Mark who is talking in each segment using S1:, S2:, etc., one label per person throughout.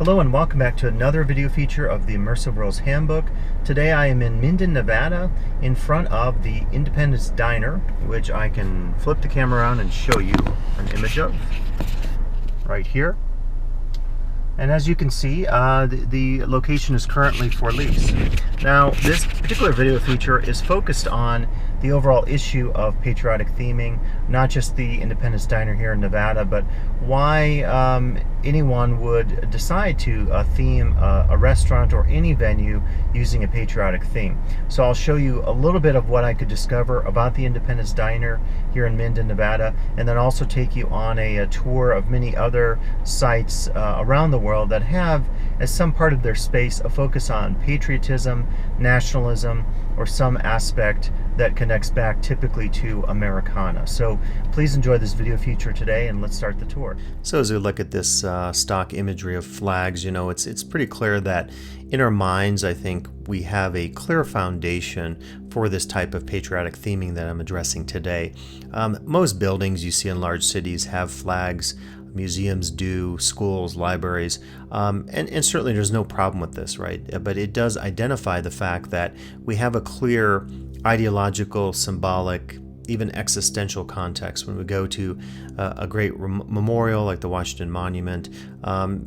S1: Hello and welcome back to another video feature of the Immersive Worlds Handbook. Today I am in Minden, Nevada, in front of the Independence Diner, which I can flip the camera around and show you an image of right here. And as you can see, the location is currently for lease. Now, this particular video feature is focused on the overall issue of patriotic theming, not just the Independence Diner here in Nevada, but why anyone would decide to theme a restaurant or any venue using a patriotic theme. So I'll show you a little bit of what I could discover about the Independence Diner here in Minden, Nevada, and then also take you on a tour of many other sites around the world that have, as some part of their space, a focus on patriotism, nationalism, or some aspect that connects back typically to Americana. So please enjoy this video feature today, and let's start the tour. So as we look at this stock imagery of flags, you know, it's pretty clear that in our minds, I think we have a clear foundation for this type of patriotic theming that I'm addressing today. Most buildings you see in large cities have flags. Museums do, schools, libraries, and certainly there's no problem with this, right? But it does identify the fact that we have a clear ideological, symbolic, even existential context when we go to a great memorial like the Washington Monument.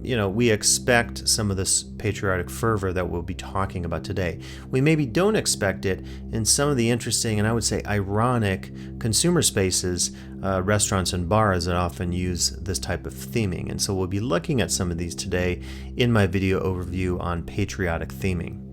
S1: You know, we expect some of this patriotic fervor that we'll be talking about today. We maybe don't expect it in some of the interesting and I would say ironic consumer spaces, restaurants and bars that often use this type of theming. And so we'll be looking at some of these today in my video overview on patriotic theming.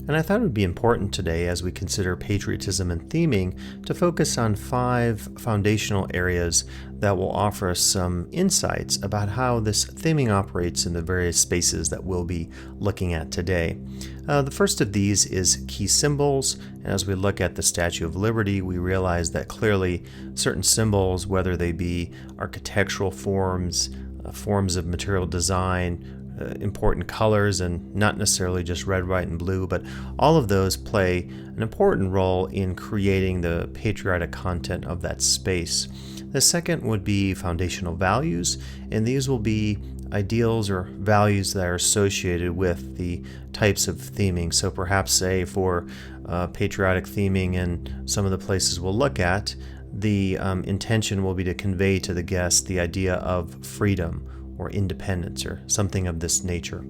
S1: And I thought it would be important today, as we consider patriotism and theming, to focus on 5 foundational areas that will offer us some insights about how this theming operates in the various spaces that we'll be looking at today. The first of these is key symbols. And as we look at the Statue of Liberty, we realize that clearly certain symbols, whether they be architectural forms, forms of material design, important colors, and not necessarily just red, white, and blue, but all of those play an important role in creating the patriotic content of that space. The second would be foundational values, and these will be ideals or values that are associated with the types of theming. So perhaps, say, for patriotic theming in some of the places we'll look at, the intention will be to convey to the guest the idea of freedom or independence or something of this nature.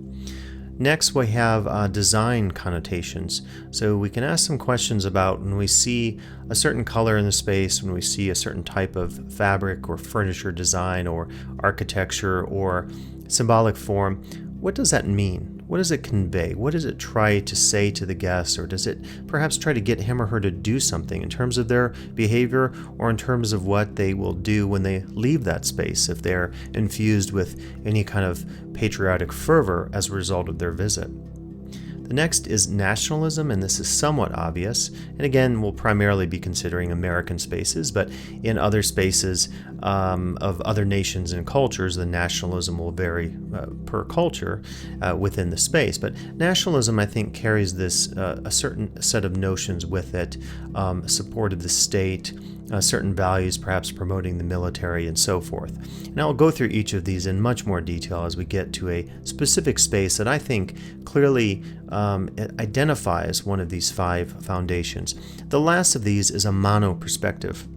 S1: Next, we have design connotations. So we can ask some questions about when we see a certain color in the space, when we see a certain type of fabric or furniture design or architecture or symbolic form, what does that mean? What does it convey? What does it try to say to the guest? Or does it perhaps try to get him or her to do something in terms of their behavior or in terms of what they will do when they leave that space if they're infused with any kind of patriotic fervor as a result of their visit? The next is nationalism, and this is somewhat obvious. And again, we'll primarily be considering American spaces, but in other spaces of other nations and cultures, the nationalism will vary per culture within the space. But nationalism, I think, carries this a certain set of notions with it, support of the state, certain values, perhaps promoting the military, and so forth. And I'll go through each of these in much more detail as we get to a specific space that I think clearly identifies one of these 5 foundations. The last of these is a mono perspective.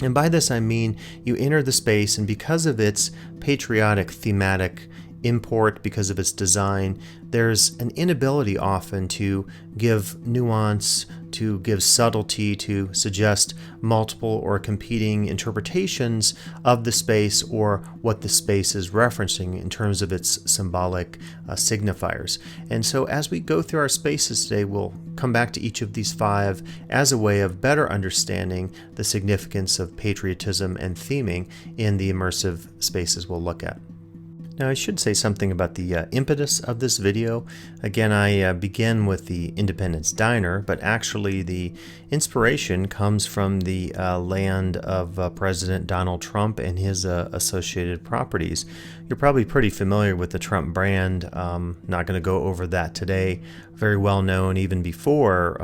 S1: And by this I mean you enter the space, and because of its patriotic thematic import, because of its design, there's an inability often to give nuance, to give subtlety, to suggest multiple or competing interpretations of the space or what the space is referencing in terms of its symbolic signifiers. And so as we go through our spaces today, we'll come back to each of these 5 as a way of better understanding the significance of patriotism and theming in the immersive spaces we'll look at. Now, I should say something about the impetus of this video. Again, I begin with the Independence Diner, but actually the inspiration comes from the land of President Donald Trump and his associated properties. You're probably pretty familiar with the Trump brand. Not going to go over that today. Very well known even before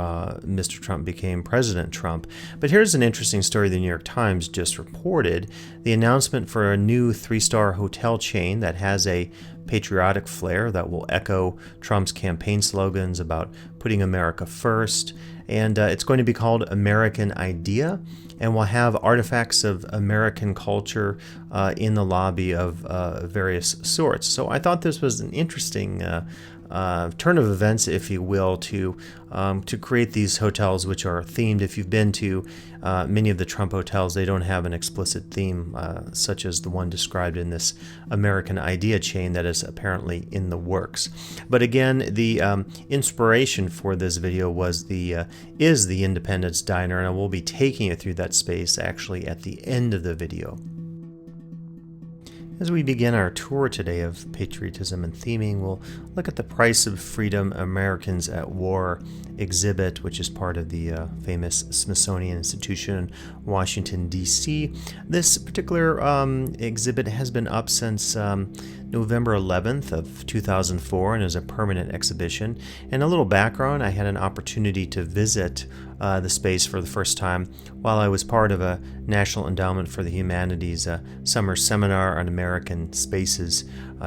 S1: Mr. Trump became President Trump. But here's an interesting story the New York Times just reported. The announcement for a new 3-star hotel chain that has a patriotic flair that will echo Trump's campaign slogans about putting America first. And it's going to be called American Idea, and will have artifacts of American culture in the lobby of various sorts. So I thought this was an interesting turn of events, if you will, to create these hotels which are themed. If you've been to many of the Trump hotels, they don't have an explicit theme such as the one described in this American Idea chain that is apparently in the works. But again, the inspiration for this video was is the Independence Diner, and I will be taking it through that space actually at the end of the video. As we begin our tour today of Patriotism and Theming, we'll look at the Price of Freedom Americans at War exhibit, which is part of the famous Smithsonian Institution in Washington, D.C. This particular exhibit has been up since November 11th of 2004 and is a permanent exhibition. And a little background, I had an opportunity to visit the space for the first time while I was part of a National Endowment for the Humanities summer seminar on American spaces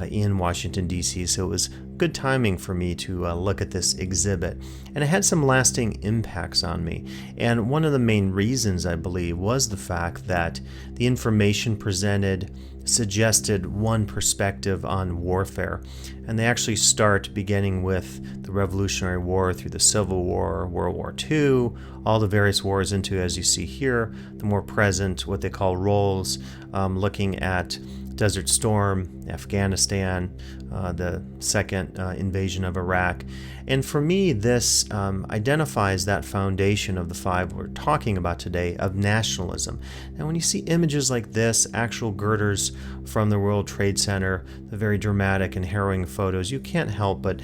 S1: in Washington, D.C. So it was good timing for me to look at this exhibit. And it had some lasting impacts on me. And one of the main reasons, I believe, was the fact that the information presented suggested one perspective on warfare. And they actually start beginning with the Revolutionary War through the Civil War, World War II, all the various wars into, as you see here, the more present, what they call roles, looking at Desert Storm, Afghanistan, the second invasion of Iraq. And for me, this identifies that foundation of the five we're talking about today of nationalism. Now, when you see images like this, actual girders from the World Trade Center, the very dramatic and harrowing photos, you can't help but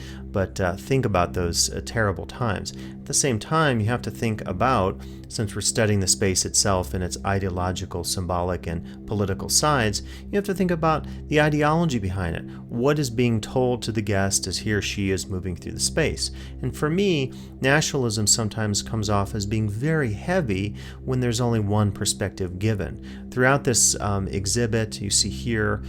S1: think about those terrible times. At the same time, you have to think about, since we're studying the space itself and its ideological, symbolic, and political sides, you have to think about the ideology behind it. What is being told to the guest as he or she is moving through the space? And for me, nationalism sometimes comes off as being very heavy when there's only one perspective given. Throughout this exhibit, you see here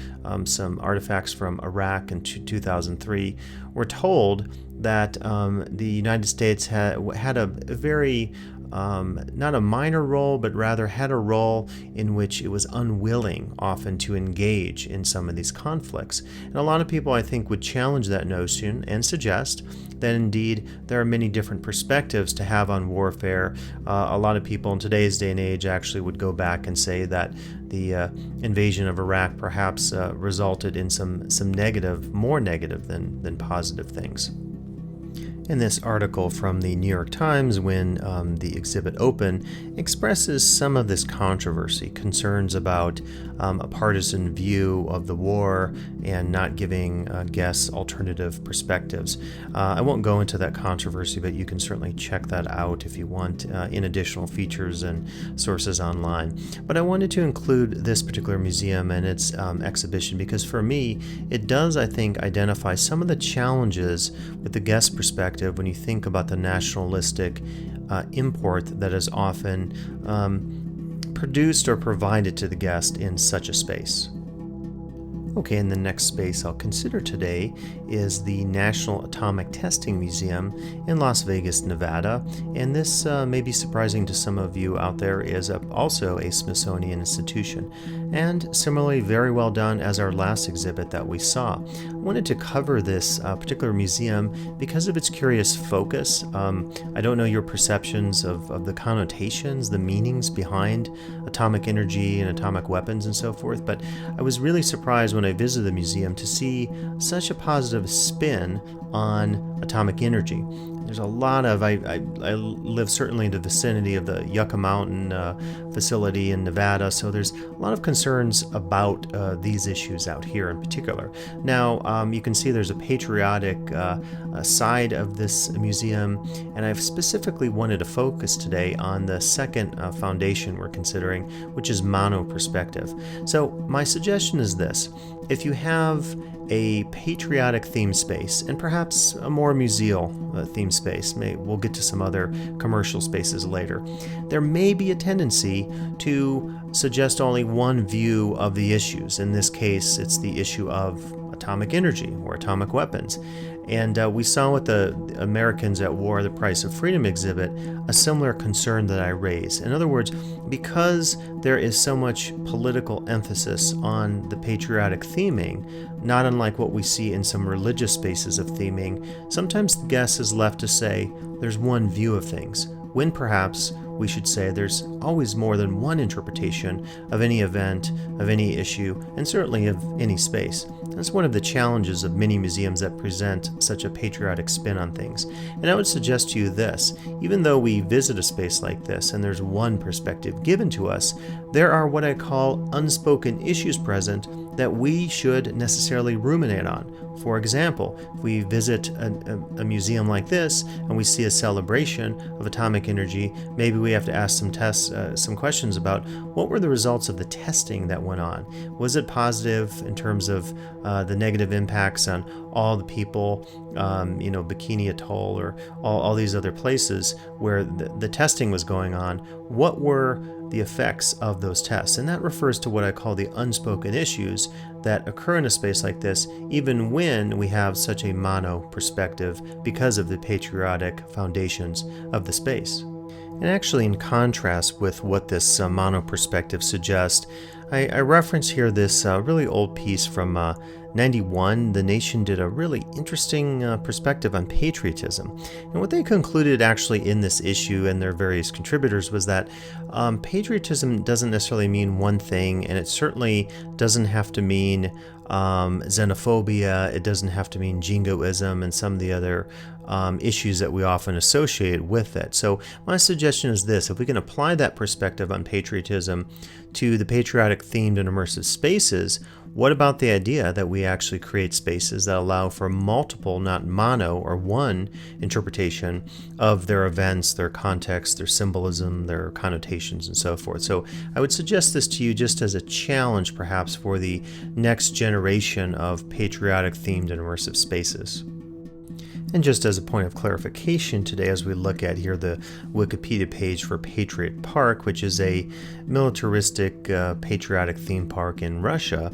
S1: some artifacts from Iraq in 2003. We're told that the United States had a very not a minor role, but rather had a role in which it was unwilling often to engage in some of these conflicts. And a lot of people, I think, would challenge that notion and suggest that indeed there are many different perspectives to have on warfare. A lot of people in today's day and age actually would go back and say that the invasion of Iraq perhaps resulted in some negative, more negative than positive things. In this article from the New York Times, when the exhibit opened, expresses some of this controversy, concerns about a partisan view of the war and not giving guests alternative perspectives. I won't go into that controversy, but you can certainly check that out if you want in additional features and sources online. But I wanted to include this particular museum and its exhibition because for me, it does, I think, identify some of the challenges with the guest perspective when you think about the nationalistic import that is often produced or provided to the guest in such a space. Okay, and the next space I'll consider today is the National Atomic Testing Museum in Las Vegas, Nevada. And this may be surprising to some of you out there, is also a Smithsonian institution. And similarly, very well done as our last exhibit that we saw. I wanted to cover this particular museum because of its curious focus. I don't know your perceptions of the connotations, the meanings behind atomic energy and atomic weapons and so forth, but I was really surprised when I visited the museum to see such a positive spin on atomic energy. There's a lot of, I live certainly in the vicinity of the Yucca Mountain facility in Nevada, so there's a lot of concerns about these issues out here in particular. Now, you can see there's a patriotic side of this museum, and I've specifically wanted to focus today on the second foundation we're considering, which is mono perspective. So my suggestion is this: if you have a patriotic theme space and perhaps a more museal theme space, we'll get to some other commercial spaces later, there may be a tendency to suggest only one view of the issues. In this case, it's the issue of atomic energy or atomic weapons. And we saw with the Americans at War, the Price of Freedom exhibit, a similar concern that I raised. In other words, because there is so much political emphasis on the patriotic theming, not unlike what we see in some religious spaces of theming, sometimes the guest is left to say there's one view of things, when perhaps we should say there's always more than one interpretation of any event, of any issue, and certainly of any space. That's one of the challenges of many museums that present such a patriotic spin on things. And I would suggest to you this: even though we visit a space like this and there's one perspective given to us, there are what I call unspoken issues present that we should necessarily ruminate on. For example, if we visit a museum like this and we see a celebration of atomic energy, maybe we have to ask some questions about what were the results of the testing that went on. Was it positive in terms of the negative impacts on all the people, Bikini Atoll or all these other places where the testing was going on? What were the effects of those tests? And that refers to what I call the unspoken issues that occur in a space like this, even when we have such a mono perspective because of the patriotic foundations of the space. And actually, in contrast with what this mono perspective suggests, I reference here this really old piece from 91. The Nation did a really interesting perspective on patriotism. And what they concluded actually in this issue and their various contributors was that patriotism doesn't necessarily mean one thing, and it certainly doesn't have to mean xenophobia, it doesn't have to mean jingoism and some of the other issues that we often associate with it. So my suggestion is this: if we can apply that perspective on patriotism to the patriotic themed and immersive spaces, what about the idea that we actually create spaces that allow for multiple, not mono or one interpretation of their events, their context, their symbolism, their connotations, and so forth? So I would suggest this to you just as a challenge perhaps for the next generation of patriotic themed and immersive spaces. And just as a point of clarification today, as we look at here the Wikipedia page for Patriot Park, which is a militaristic patriotic theme park in Russia,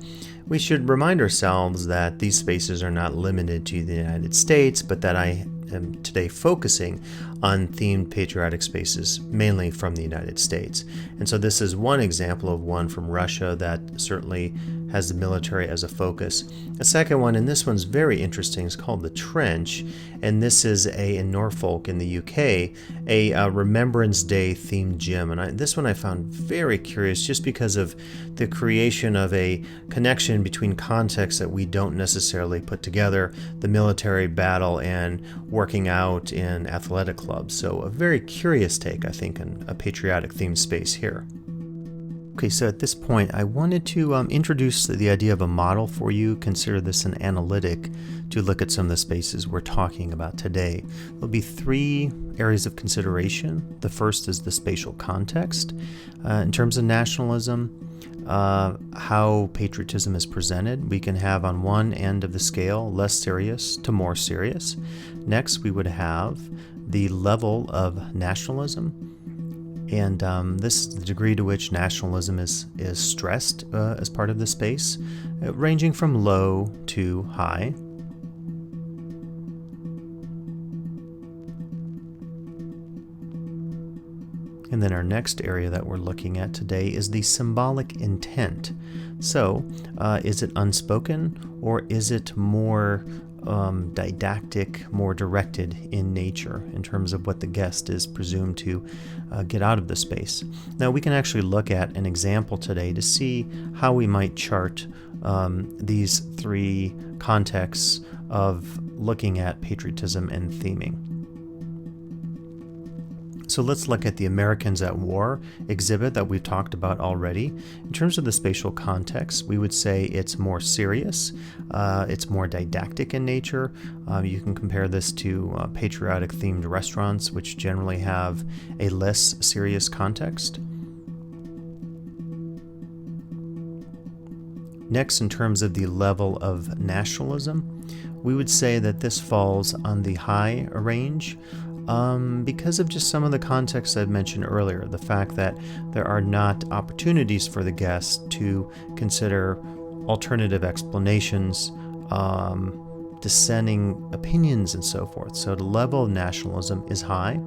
S1: we should remind ourselves that these spaces are not limited to the United States, but that I am today focusing on themed patriotic spaces mainly from the United States. And so this is one example of one from Russia that certainly has the military as a focus. A second one, and this one's very interesting, is called The Trench, and this is in Norfolk in the UK, a Remembrance Day themed gym. And this one I found very curious just because of the creation of a connection between contexts that we don't necessarily put together, the military battle and working out in athletic clubs. So a very curious take, I think, on a patriotic themed space here. Okay, so at this point, I wanted to introduce the idea of a model for you. Consider this an analytic to look at some of the spaces we're talking about today. There'll be three areas of consideration. The first is the spatial context. In terms of nationalism, how patriotism is presented. We can have on one end of the scale less serious to more serious. Next, we would have the level of nationalism. And this is the degree to which nationalism is stressed as part of the space, ranging from low to high. And then our next area that we're looking at today is the symbolic intent. So, is it unspoken, or is it more didactic, more directed in nature in terms of what the guest is presumed to get out of the space? Now, we can actually look at an example today to see how we might chart these three contexts of looking at patriotism and theming. So let's look at the Americans at War exhibit that we've talked about already. In terms of the spatial context, we would say it's more serious, it's more didactic in nature. You can compare this to patriotic themed restaurants, which generally have a less serious context. Next, in terms of the level of nationalism, we would say that this falls on the high range. Because of just some of the context I've mentioned earlier, the fact that there are not opportunities for the guest to consider alternative explanations dissenting opinions and so forth. So the level of nationalism is high.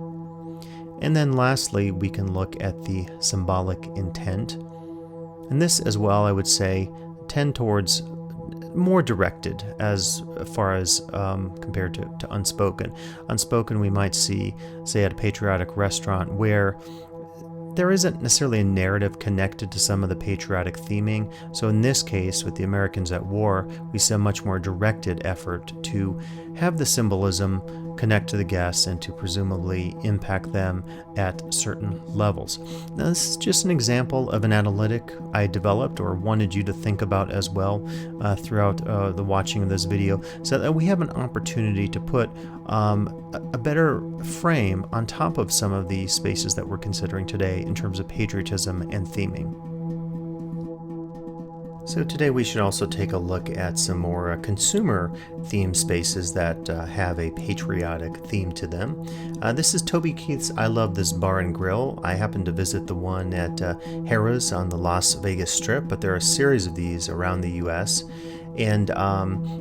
S1: And then lastly, we can look at the symbolic intent. And this as well, I would say, tend towards more directed as far as compared to unspoken. Unspoken we might see, say, at a patriotic restaurant where there isn't necessarily a narrative connected to some of the patriotic theming. So in this case, with the Americans at War, we see a much more directed effort to have the symbolism connect to the guests and to presumably impact them at certain levels. Now, this is just an example of an analytic I developed or wanted you to think about as well throughout the watching of this video, so that we have an opportunity to put a better frame on top of some of the spaces that we're considering today in terms of patriotism and theming. So today we should also take a look at some more consumer theme spaces that have a patriotic theme to them. This is Toby Keith's I Love This Bar and Grill. I happened to visit the one at Harrah's on the Las Vegas Strip, but there are a series of these around the US. And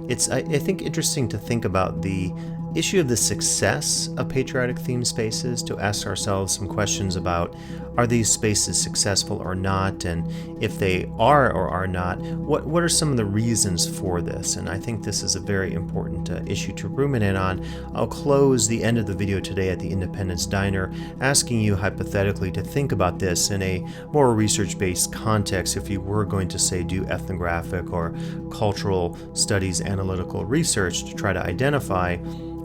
S1: it's, I think, interesting to think about the issue of the success of patriotic theme spaces, to ask ourselves some questions about, are these spaces successful or not? And if they are or are not, what are some of the reasons for this? And I think this is a very important issue to ruminate on. I'll close the end of the video today at the Independence Diner, asking you hypothetically to think about this in a more research-based context if you were going to, say, do ethnographic or cultural studies analytical research to try to identify,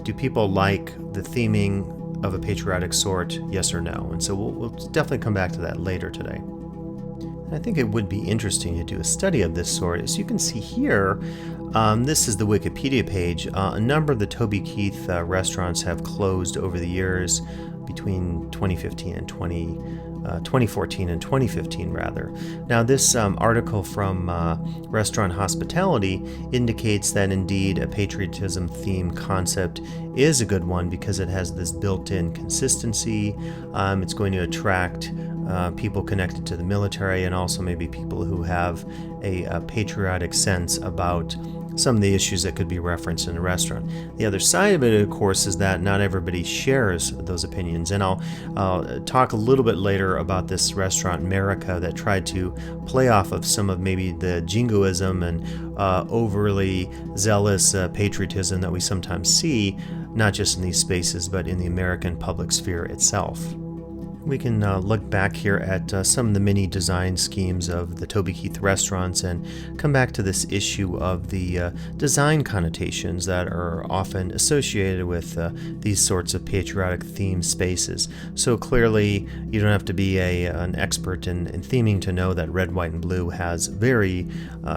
S1: do people like the theming of a patriotic sort, yes or no? And so we'll definitely come back to that later today. And I think it would be interesting to do a study of this sort. As you can see here, this is the Wikipedia page. A number of the Toby Keith restaurants have closed over the years between 2014 and 2015 rather. Now this article from Restaurant Hospitality indicates that indeed a patriotism theme concept is a good one because it has this built-in consistency. It's going to attract people connected to the military and also maybe people who have a patriotic sense about some of the issues that could be referenced in a restaurant. The other side of it, of course, is that not everybody shares those opinions. And I'll talk a little bit later about this restaurant, America, that tried to play off of some of maybe the jingoism and overly zealous patriotism that we sometimes see, not just in these spaces, but in the American public sphere itself. We can look back here at some of the many design schemes of the Toby Keith restaurants and come back to this issue of the design connotations that are often associated with these sorts of patriotic themed spaces. So clearly, you don't have to be an expert in theming to know that red, white, and blue has very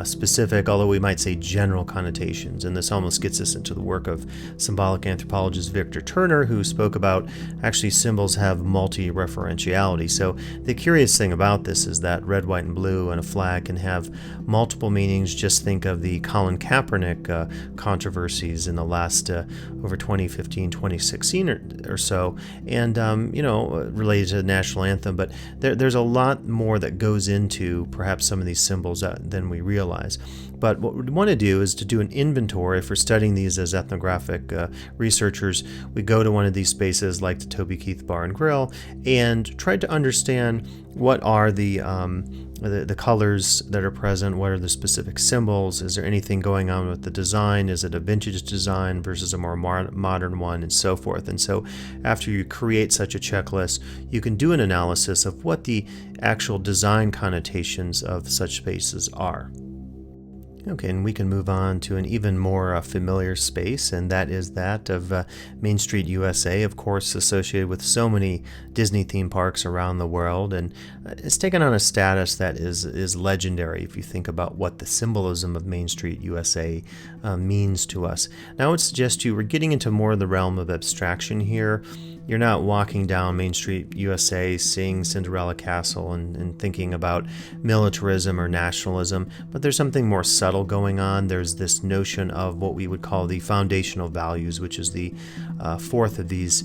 S1: specific, although we might say general connotations. And this almost gets us into the work of symbolic anthropologist Victor Turner, who spoke about actually symbols have multi-referentiality. So the curious thing about this is that red, white, and blue and a flag can have multiple meanings. Just think of the Colin Kaepernick controversies in the last over 2015, 2016 or so, and related to the national anthem. But there's a lot more that goes into perhaps some of these symbols than we realize. But what we want to do is to do an inventory. If we're studying these as ethnographic researchers, we go to one of these spaces like the Toby Keith Bar and Grill and try to understand what are the colors that are present, what are the specific symbols, is there anything going on with the design, is it a vintage design versus a more modern one, and so forth. And so after you create such a checklist, you can do an analysis of what the actual design connotations of such spaces are. Okay, and we can move on to an even more familiar space, and that is that of Main Street USA, of course, associated with so many Disney theme parks around the world, and it's taken on a status that is legendary if you think about what the symbolism of Main Street USA means to us. Now, I would suggest we're getting into more of the realm of abstraction here. You're not walking down Main Street USA seeing Cinderella Castle and thinking about militarism or nationalism, but there's something more subtle going on. There's this notion of what we would call the foundational values, which is the fourth of these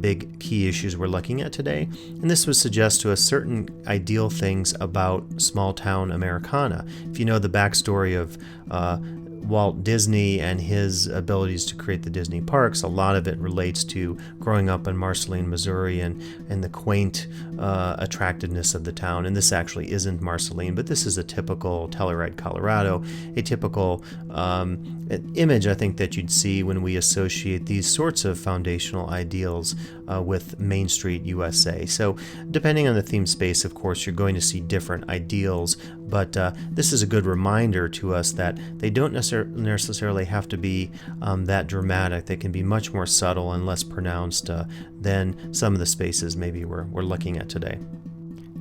S1: big key issues we're looking at today. And this would suggest to us certain ideal things about small town Americana. If you know the backstory of Walt Disney and his abilities to create the Disney parks, a lot of it relates to growing up in Marceline, Missouri, and the quaint attractiveness of the town. And this actually isn't Marceline, but this is a typical Telluride, Colorado, a typical image, I think, that you'd see when we associate these sorts of foundational ideals with Main Street, USA. So depending on the theme space, of course, you're going to see different ideals, but this is a good reminder to us that they don't necessarily have to be that dramatic. They can be much more subtle and less pronounced than some of the spaces maybe we're looking at today.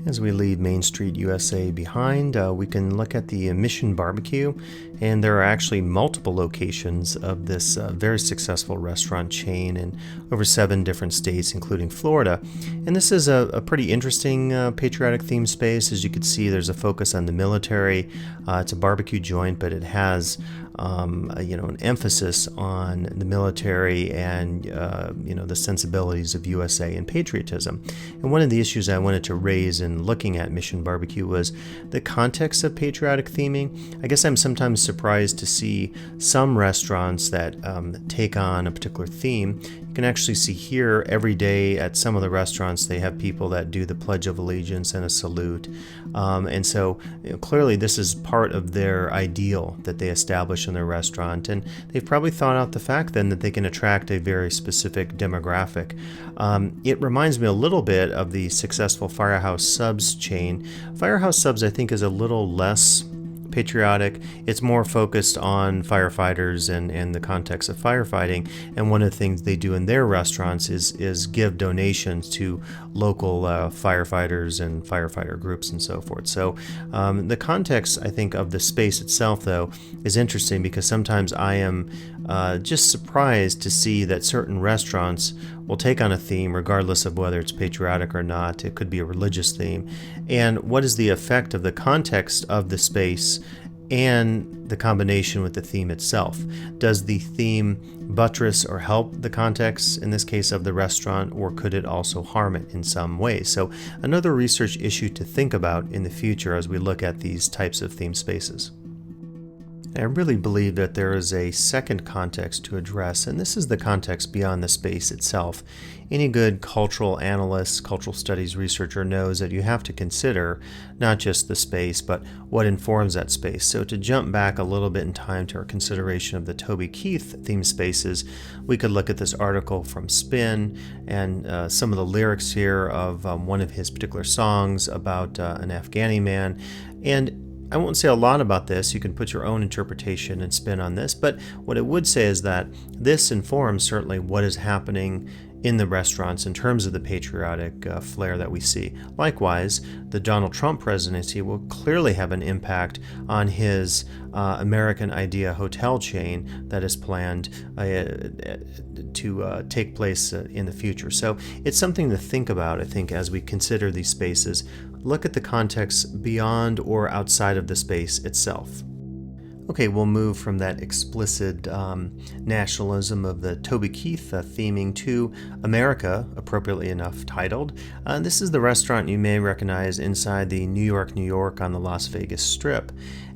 S1: As we leave Main Street, USA behind, we can look at the Mission Barbecue, and there are actually multiple locations of this very successful restaurant chain in over 7 different states, including Florida. And this is a pretty interesting patriotic theme space. As you can see, there's a focus on the military. It's a barbecue joint, but it has an emphasis on the military and the sensibilities of USA and patriotism. And one of the issues I wanted to raise in looking at Mission Barbecue was the context of patriotic theming. I guess I'm sometimes surprised to see some restaurants that take on a particular theme. You can actually see here every day at some of the restaurants they have people that do the Pledge of Allegiance and a salute. And so clearly this is part of their ideal that they establish in their restaurant, and they've probably thought out the fact then that they can attract a very specific demographic. It reminds me a little bit of the successful Firehouse Subs chain. Firehouse Subs, I think, is a little less patriotic. It's more focused on firefighters and the context of firefighting, and one of the things they do in their restaurants is give donations to local firefighters and firefighter groups and so forth. So the context, I think, of the space itself, though, is interesting, because sometimes I am just surprised to see that certain restaurants will take on a theme regardless of whether it's patriotic or not. It could be a religious theme. And what is the effect of the context of the space and the combination with the theme itself? Does the theme buttress or help the context, in this case of the restaurant, or could it also harm it in some way? So another research issue to think about in the future as we look at these types of theme spaces. I really believe that there is a second context to address, and this is the context beyond the space itself. Any good cultural analyst, cultural studies researcher knows that you have to consider not just the space, but what informs that space. So to jump back a little bit in time to our consideration of the Toby Keith theme spaces, we could look at this article from Spin and some of the lyrics here of one of his particular songs about an Afghani man. And I won't say a lot about this. You can put your own interpretation and spin on this, but what I would say is that this informs certainly what is happening in the restaurants in terms of the patriotic flair that we see. Likewise, the Donald Trump presidency will clearly have an impact on his American Idea hotel chain that is planned to take place in the future. So it's something to think about, I think, as we consider these spaces. Look at the context beyond or outside of the space itself. Okay, we'll move from that explicit nationalism of the Toby Keith theming to America, appropriately enough titled. This is the restaurant you may recognize inside the New York on the Las Vegas Strip.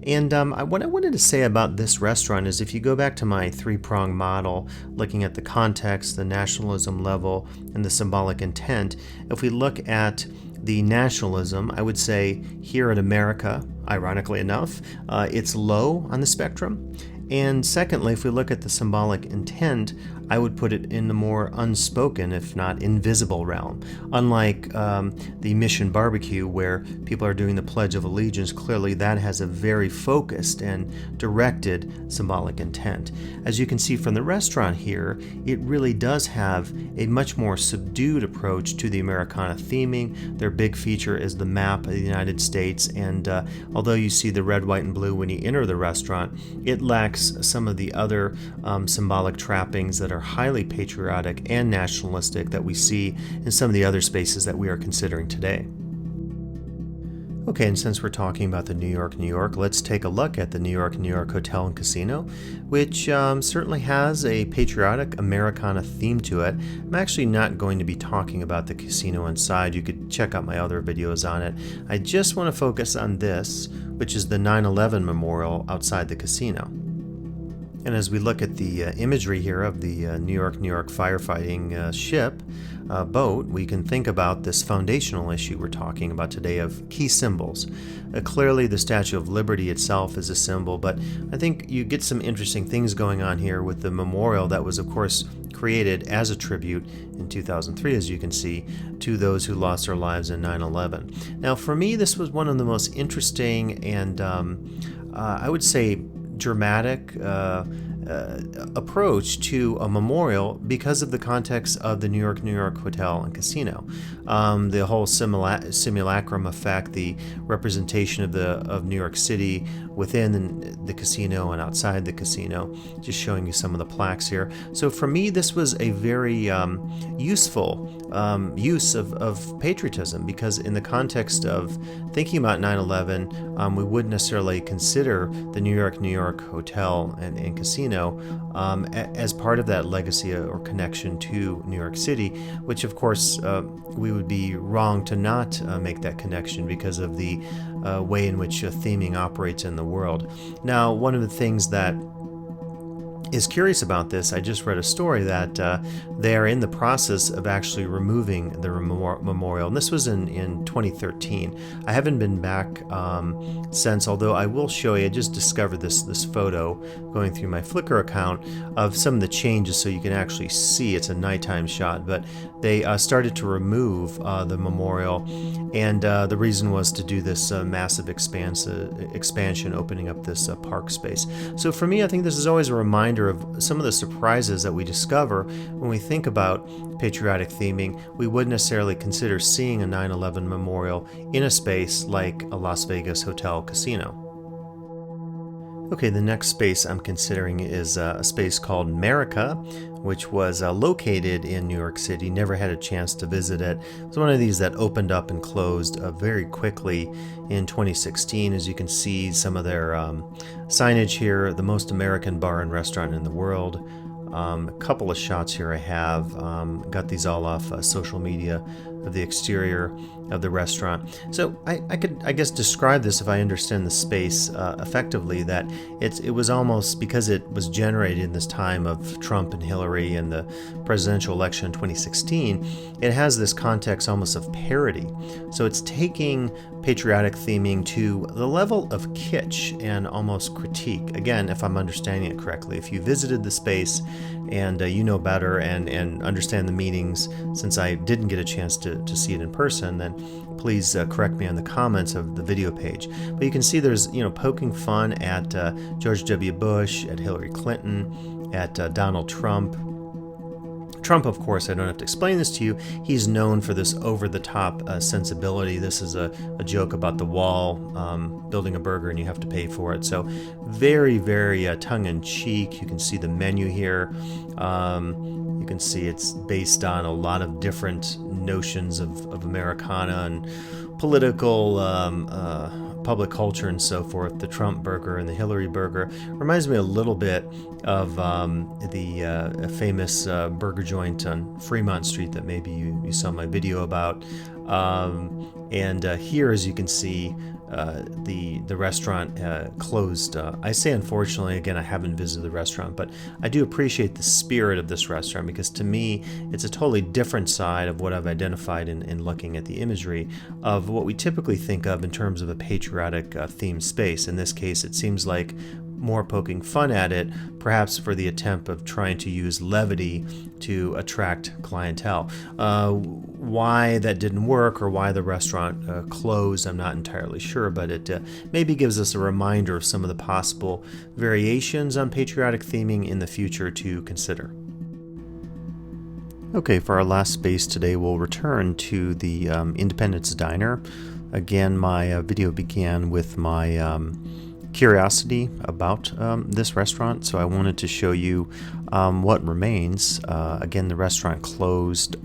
S1: And what I wanted to say about this restaurant is, if you go back to my 3-prong model, looking at the context, the nationalism level, and the symbolic intent, if we look at the nationalism, I would say here in America, ironically enough, it's low on the spectrum. And secondly, if we look at the symbolic intent, I would put it in the more unspoken, if not invisible realm. Unlike the Mission Barbecue, where people are doing the Pledge of Allegiance, clearly that has a very focused and directed symbolic intent. As you can see from the restaurant here, it really does have a much more subdued approach to the Americana theming. Their big feature is the map of the United States, and although you see the red, white, and blue when you enter the restaurant, it lacks some of the other symbolic trappings that are highly patriotic and nationalistic that we see in some of the other spaces that we are considering today. Okay, and since we're talking about the New York, let's take a look at the New York Hotel and Casino, which certainly has a patriotic Americana theme to it. I'm actually not going to be talking about the casino inside. You could check out my other videos on it. I just want to focus on this, which is the 9/11 memorial outside the casino. And as we look at the imagery here of the New York firefighting ship, boat, we can think about this foundational issue we're talking about today of key symbols. Clearly, the Statue of Liberty itself is a symbol, but I think you get some interesting things going on here with the memorial that was, of course, created as a tribute in 2003, as you can see, to those who lost their lives in 9/11. Now, for me, this was one of the most interesting and I would say dramatic approach to a memorial because of the context of the New York Hotel and Casino. The whole simulacrum effect, the representation of New York City within the casino and outside the casino, just showing you some of the plaques here. So for me, this was a very useful use of patriotism, because in the context of thinking about 9/11, we wouldn't necessarily consider the New York Hotel and Casino as part of that legacy or connection to New York City, which of course we would be wrong to not make that connection because of the way in which theming operates in the world. Now, one of the things that is curious about this, I just read a story that they are in the process of actually removing the memorial, and this was in 2013. I haven't been back since, although I will show you. I just discovered this photo going through my Flickr account of some of the changes, so you can actually see. It's a nighttime shot, but they started to remove the memorial, and the reason was to do this massive expansion, opening up this park space. So for me, I think this is always a reminder of some of the surprises that we discover when we think about patriotic theming. We wouldn't necessarily consider seeing a 9/11 memorial in a space like a Las Vegas hotel casino. Okay, the next space I'm considering is a space called Merica, which was located in New York City. Never had a chance to visit it. It's one of these that opened up and closed very quickly in 2016. As you can see, some of their signage here, the most American bar and restaurant in the world. A couple of shots here I have. Got these all off social media of the exterior of the restaurant. So I could, I guess, describe this, if I understand the space effectively, that it was almost, because it was generated in this time of Trump and Hillary and the presidential election in 2016, it has this context almost of parody. So it's taking patriotic theming to the level of kitsch and almost critique. Again, if I'm understanding it correctly, if you visited the space and you know better and understand the meanings, since I didn't get a chance to see it in person, then please correct me on the comments of the video page. But you can see there's, poking fun at George W. Bush, at Hillary Clinton, at Donald Trump. Trump, of course, I don't have to explain this to you. He's known for this over-the-top sensibility. This is a joke about the wall, building a burger and you have to pay for it. So very, very tongue-in-cheek. You can see the menu here. You can see it's based on a lot of different notions of Americana and political public culture and so forth. The Trump burger and the Hillary burger reminds me a little bit of the famous burger joint on Fremont Street that maybe you saw my video about. And here, as you can see, the restaurant closed. I say unfortunately, again, I haven't visited the restaurant, but I do appreciate the spirit of this restaurant, because to me, it's a totally different side of what I've identified in looking at the imagery of what we typically think of in terms of a patriotic themed space. In this case, it seems like more poking fun at it, perhaps for the attempt of trying to use levity to attract clientele. Why that didn't work, or why the restaurant closed, I'm not entirely sure, but it maybe gives us a reminder of some of the possible variations on patriotic theming in the future to consider. Okay, for our last space today, we'll return to the Independence Diner. Again, my video began with my curiosity about this restaurant, so I wanted to show you what remains. Again, the restaurant closed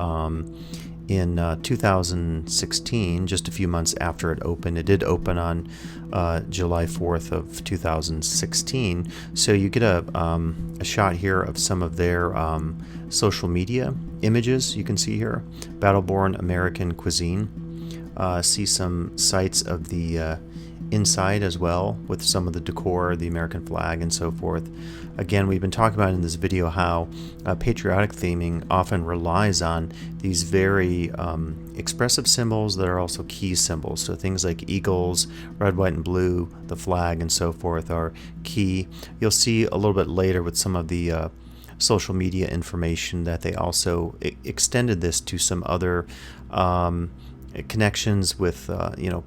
S1: in 2016, just a few months after it opened. It did open on July 4th of 2016, so you get a shot here of some of their social media images. You can see here, Battleborn American Cuisine. See some sights of the inside as well, with some of the decor, the American flag and so forth. Again, we've been talking about in this video how patriotic theming often relies on these very expressive symbols that are also key symbols. So things like eagles, red, white, and blue, the flag and so forth are key. You'll see a little bit later with some of the social media information that they also extended this to some other connections with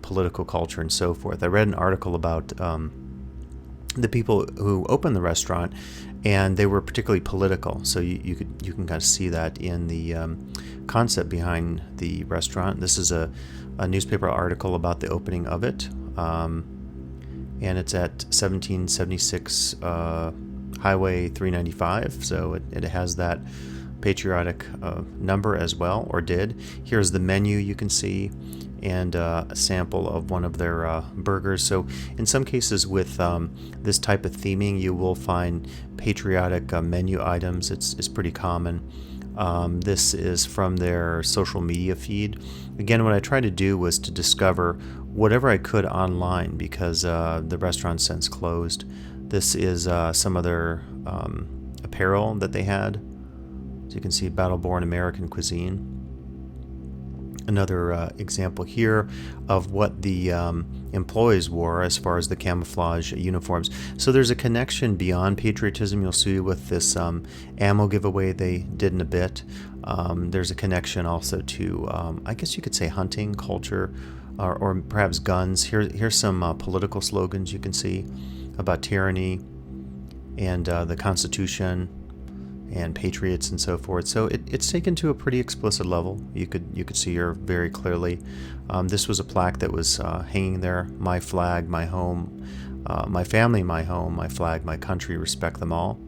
S1: political culture and so forth. I read an article about the people who opened the restaurant, and they were particularly political. So you can kind of see that in the concept behind the restaurant. This is a newspaper article about the opening of it, and it's at 1776 Highway 395. So it has that patriotic number as well, or did. Here's the menu you can see, and a sample of one of their burgers. So in some cases with this type of theming, you will find patriotic menu items. It's pretty common. This is from their social media feed. Again, what I tried to do was to discover whatever I could online, because the restaurant since closed. This is some of their apparel that they had. So you can see Battle-Born American Cuisine. Another example here of what the employees wore as far as the camouflage uniforms. So there's a connection beyond patriotism. You'll see with this ammo giveaway they did in a bit. There's a connection also to, I guess you could say, hunting culture, or perhaps guns. Here's some political slogans you can see about tyranny and the Constitution and patriots and so forth. So it's taken to a pretty explicit level. You could see here very clearly. This was a plaque that was hanging there: my flag, my home, my family, my home, my flag, my country, respect them all.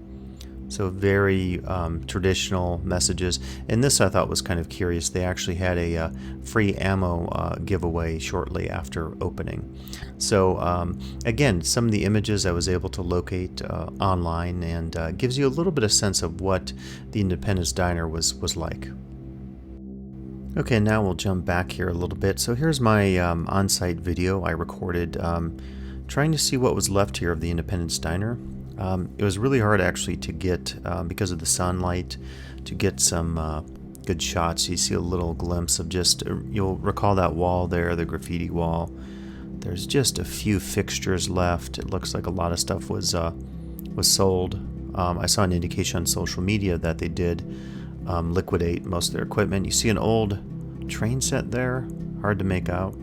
S1: So very traditional messages. And this I thought was kind of curious. They actually had a free ammo giveaway shortly after opening. So again, some of the images I was able to locate online, and gives you a little bit of sense of what the Independence Diner was like. Okay, now we'll jump back here a little bit. So here's my on-site video I recorded trying to see what was left here of the Independence Diner. It was really hard actually to get, because of the sunlight, to get some good shots. You see a little glimpse of just, you'll recall that wall there, the graffiti wall. There's just a few fixtures left. It looks like a lot of stuff was sold. I saw an indication on social media that they did liquidate most of their equipment. You see an old train set there, hard to make out.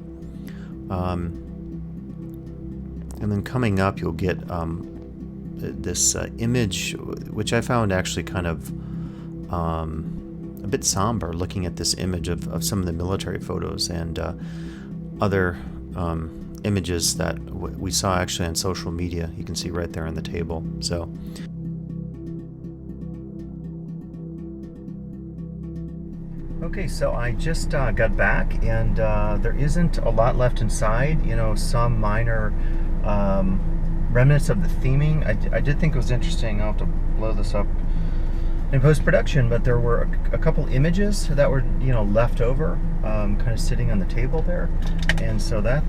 S1: And then coming up, you'll get this image, which I found actually kind of a bit somber, looking at this image of some of the military photos and other images that we saw actually on social media. You can see right there on the table. So okay, so I just got back, and there isn't a lot left inside. Some minor remnants of the theming. I did think it was interesting. I'll have to blow this up in post-production, but there were a couple images that were left over, kind of sitting on the table there, and so that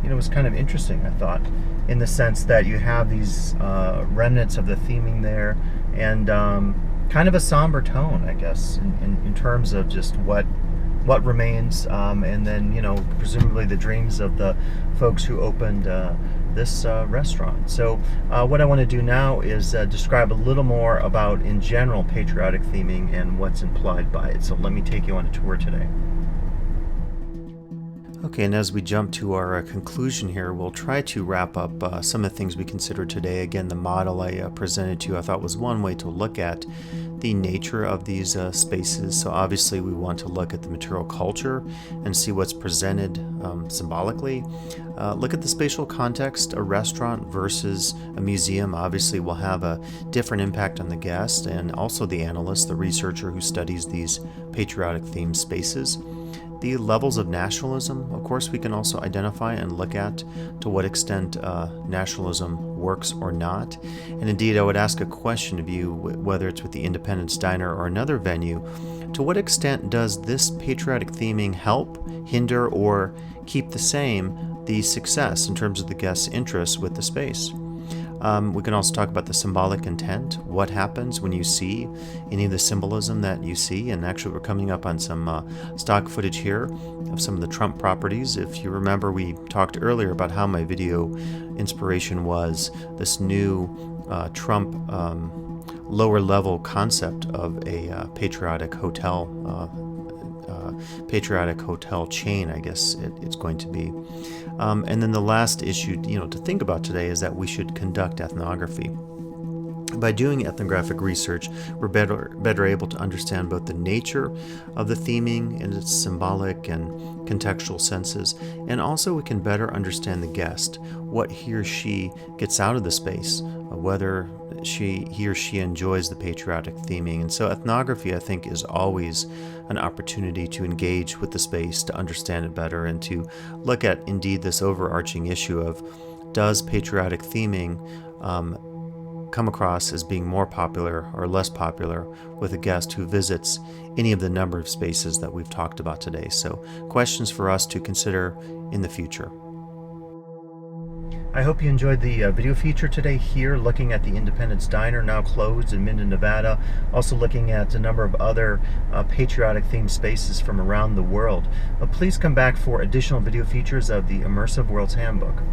S1: was kind of interesting, I thought, in the sense that you have these remnants of the theming there, and kind of a somber tone, I guess, in terms of just what remains, and then presumably the dreams of the folks who opened this restaurant. So what I want to do now is describe a little more about, in general, patriotic theming and what's implied by it. So let me take you on a tour today. Okay, and as we jump to our conclusion here, we'll try to wrap up some of the things we considered today. Again, the model I presented to you I thought was one way to look at the nature of these spaces. So obviously we want to look at the material culture and see what's presented symbolically. Look at the spatial context. A restaurant versus a museum obviously will have a different impact on the guest and also the analyst, the researcher who studies these patriotic themed spaces. The levels of nationalism, of course, we can also identify and look at to what extent nationalism works or not. And indeed, I would ask a question of you, whether it's with the Independence Diner or another venue, to what extent does this patriotic theming help, hinder, or keep the same the success in terms of the guest's interest with the space. We can also talk about the symbolic intent, what happens when you see any of the symbolism that you see. And actually, we're coming up on some stock footage here of some of the Trump properties. If you remember, we talked earlier about how my video inspiration was this new Trump lower level concept of a patriotic hotel chain, I guess it's going to be. And then the last issue, to think about today is that we should conduct ethnography. By doing ethnographic research, we're better able to understand both the nature of the theming and its symbolic and contextual senses, and also we can better understand the guest, what he or she gets out of the space, whether he or she enjoys the patriotic theming. And so ethnography, I think, is always an opportunity to engage with the space, to understand it better, and to look at, indeed, this overarching issue of, does patriotic theming come across as being more popular or less popular with a guest who visits any of the number of spaces that we've talked about today? So questions for us to consider in the future. I hope you enjoyed the video feature today here, looking at the Independence Diner, now closed in Minden, Nevada. Also looking at a number of other patriotic themed spaces from around the world. Please come back for additional video features of the Immersive World's Handbook.